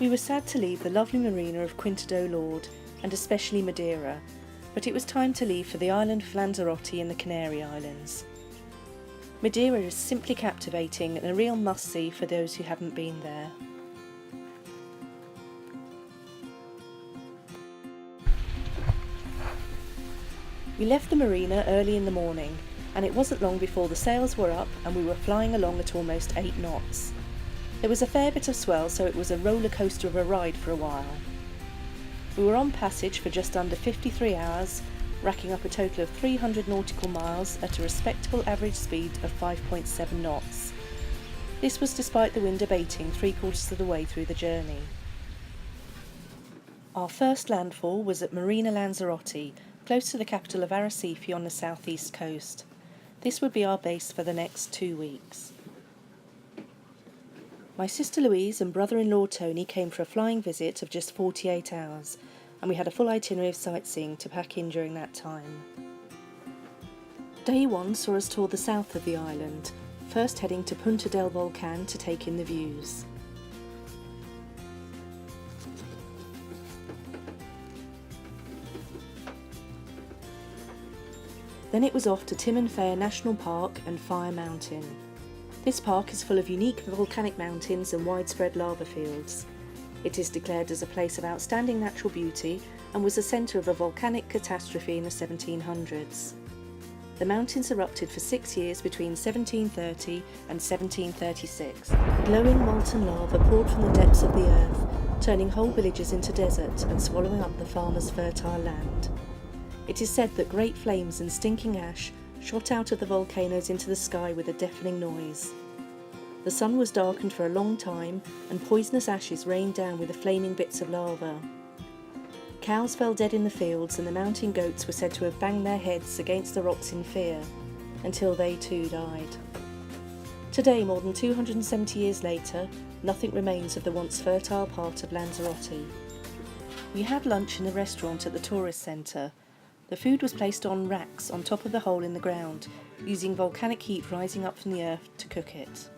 We were sad to leave the lovely marina of Quinta do Lord, and especially Madeira, but it was time to leave for the island of Lanzarote in the Canary Islands. Madeira is simply captivating and a real must-see for those who haven't been there. We left the marina early in the morning, and it wasn't long before the sails were up and we were flying along at almost 8 knots. There was a fair bit of swell, so it was a roller coaster of a ride for a while. We were on passage for just under 53 hours, racking up a total of 300 nautical miles at a respectable average speed of 5.7 knots. This was despite the wind abating 3/4 of the way through the journey. Our first landfall was at Marina Lanzarote, close to the capital of Arrecife on the southeast coast. This would be our base for the next 2 weeks. My sister Louise and brother-in-law Tony came for a flying visit of just 48 hours, and we had a full itinerary of sightseeing to pack in during that time. Day 1 saw us tour the south of the island, first heading to Punta del Volcan to take in the views. Then it was off to Timanfaya National Park and Fire Mountain. This park is full of unique volcanic mountains and widespread lava fields. It is declared as a place of outstanding natural beauty and was the centre of a volcanic catastrophe in the 1700s. The mountains erupted for 6 years between 1730 and 1736. Glowing molten lava poured from the depths of the earth, turning whole villages into desert and swallowing up the farmers' fertile land. It is said that great flames and stinking ash shot out of the volcanoes into the sky with a deafening noise. The sun was darkened for a long time, and poisonous ashes rained down with the flaming bits of lava. Cows fell dead in the fields, and the mountain goats were said to have banged their heads against the rocks in fear, until they too died. Today, more than 270 years later, nothing remains of the once fertile part of Lanzarote. We had lunch in a restaurant at the tourist centre. The food was placed on racks on top of the hole in the ground, using volcanic heat rising up from the earth to cook it.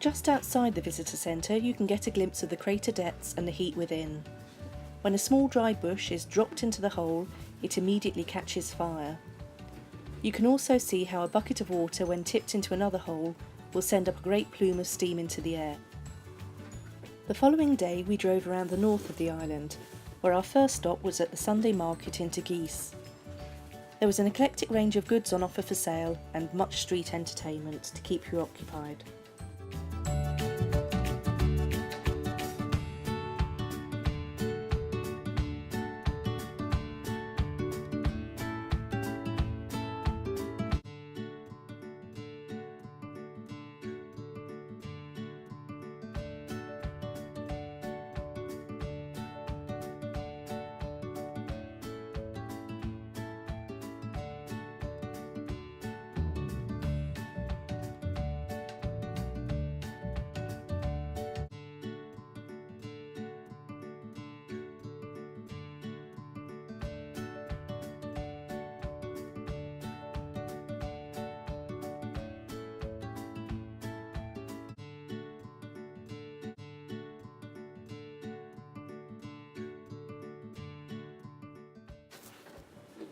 Just outside the visitor centre, you can get a glimpse of the crater depths and the heat within. When a small dry bush is dropped into the hole, it immediately catches fire. You can also see how a bucket of water, when tipped into another hole, will send up a great plume of steam into the air. The following day we drove around the north of the island, where our first stop was at the Sunday market in Teguise. There was an eclectic range of goods on offer for sale and much street entertainment to keep you occupied.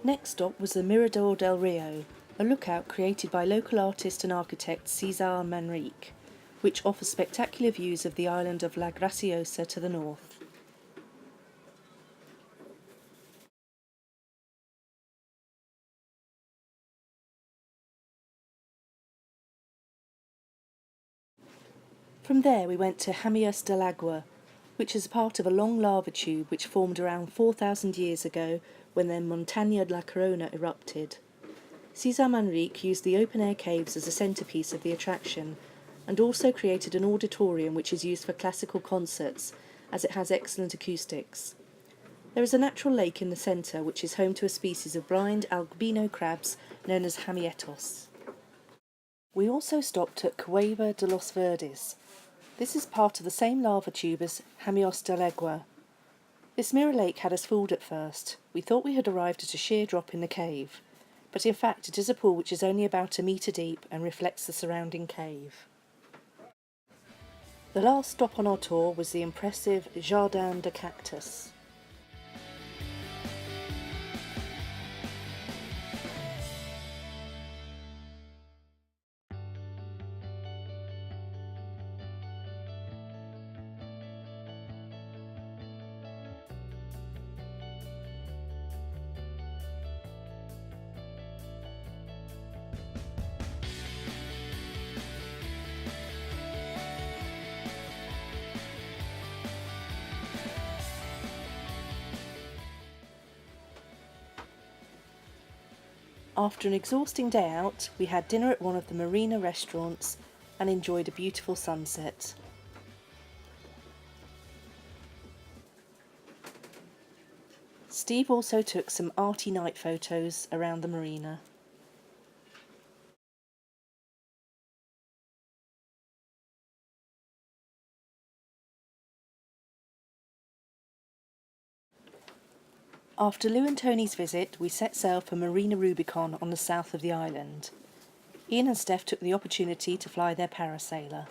Next stop was the Mirador del Rio, a lookout created by local artist and architect Cesar Manrique, which offers spectacular views of the island of La Graciosa to the north. From there we went to Jamias del Agua, which is part of a long lava tube which formed around 4,000 years ago when the Montaña La Corona erupted. Cesar Manrique used the open-air caves as a centrepiece of the attraction, and also created an auditorium which is used for classical concerts, as it has excellent acoustics. There is a natural lake in the centre which is home to a species of blind albino crabs known as jamietos. We also stopped at Cueva de los Verdes. This is part of the same lava tube as Jamias del Agua. This mirror lake had us fooled at first. We thought we had arrived at a sheer drop in the cave, but in fact it is a pool which is only about a metre deep and reflects the surrounding cave. The last stop on our tour was the impressive Jardin de Cactus. After an exhausting day out, we had dinner at one of the marina restaurants and enjoyed a beautiful sunset. Steve also took some arty night photos around the marina. After Lou and Tony's visit, we set sail for Marina Rubicon on the south of the island. Ian and Steph took the opportunity to fly their parasailer.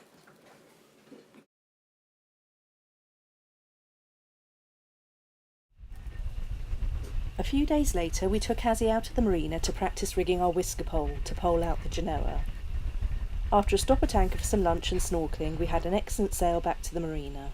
A few days later, we took Azzy out of the marina to practice rigging our whisker pole to pole out the Genoa. After a stop at anchor for some lunch and snorkelling, we had an excellent sail back to the marina.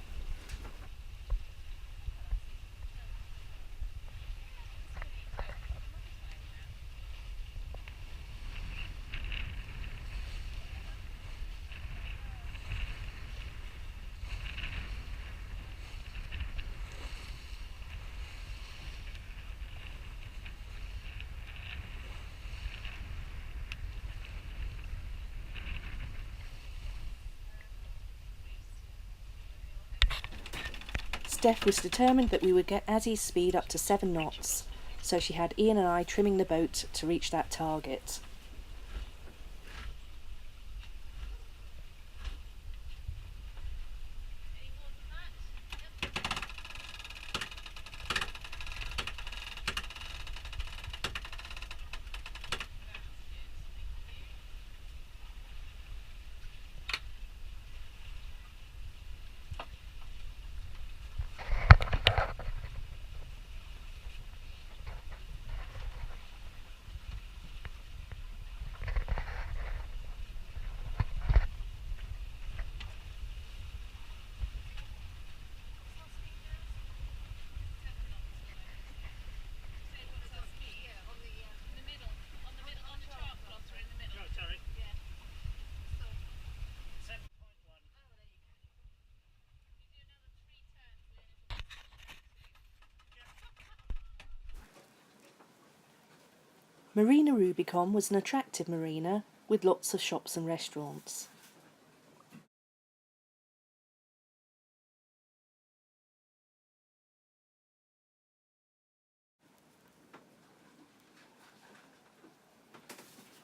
Steph was determined that we would get Azzy's speed up to 7 knots, so she had Ian and I trimming the boat to reach that target. Marina Rubicon was an attractive marina with lots of shops and restaurants.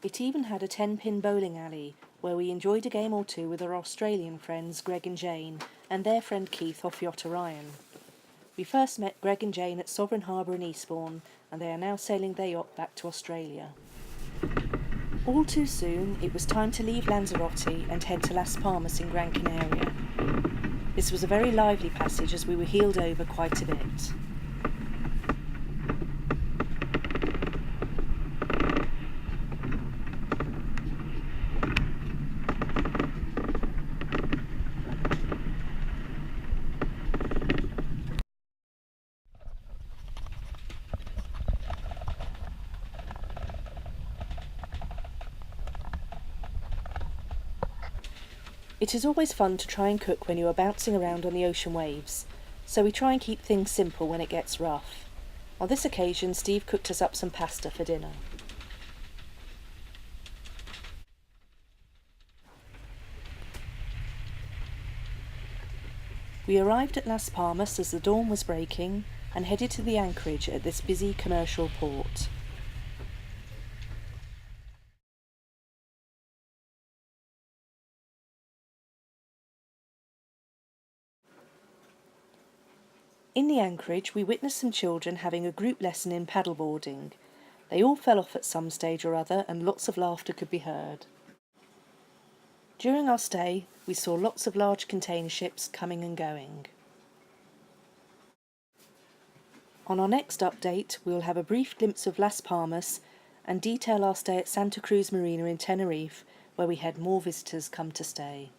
It even had a 10-pin bowling alley where we enjoyed a game or two with our Australian friends Greg and Jane and their friend Keith off Yacht Orion. We first met Greg and Jane at Sovereign Harbour in Eastbourne, and they are now sailing their yacht back to Australia. All too soon, it was time to leave Lanzarote and head to Las Palmas in Gran Canaria. This was a very lively passage as we were heeled over quite a bit. It is always fun to try and cook when you are bouncing around on the ocean waves, so we try and keep things simple when it gets rough. On this occasion, Steve cooked us up some pasta for dinner. We arrived at Las Palmas as the dawn was breaking and headed to the anchorage at this busy commercial port. In the anchorage, we witnessed some children having a group lesson in paddleboarding. They all fell off at some stage or other, and lots of laughter could be heard. During our stay, we saw lots of large container ships coming and going. On our next update, we will have a brief glimpse of Las Palmas and detail our stay at Santa Cruz Marina in Tenerife, where we had more visitors come to stay.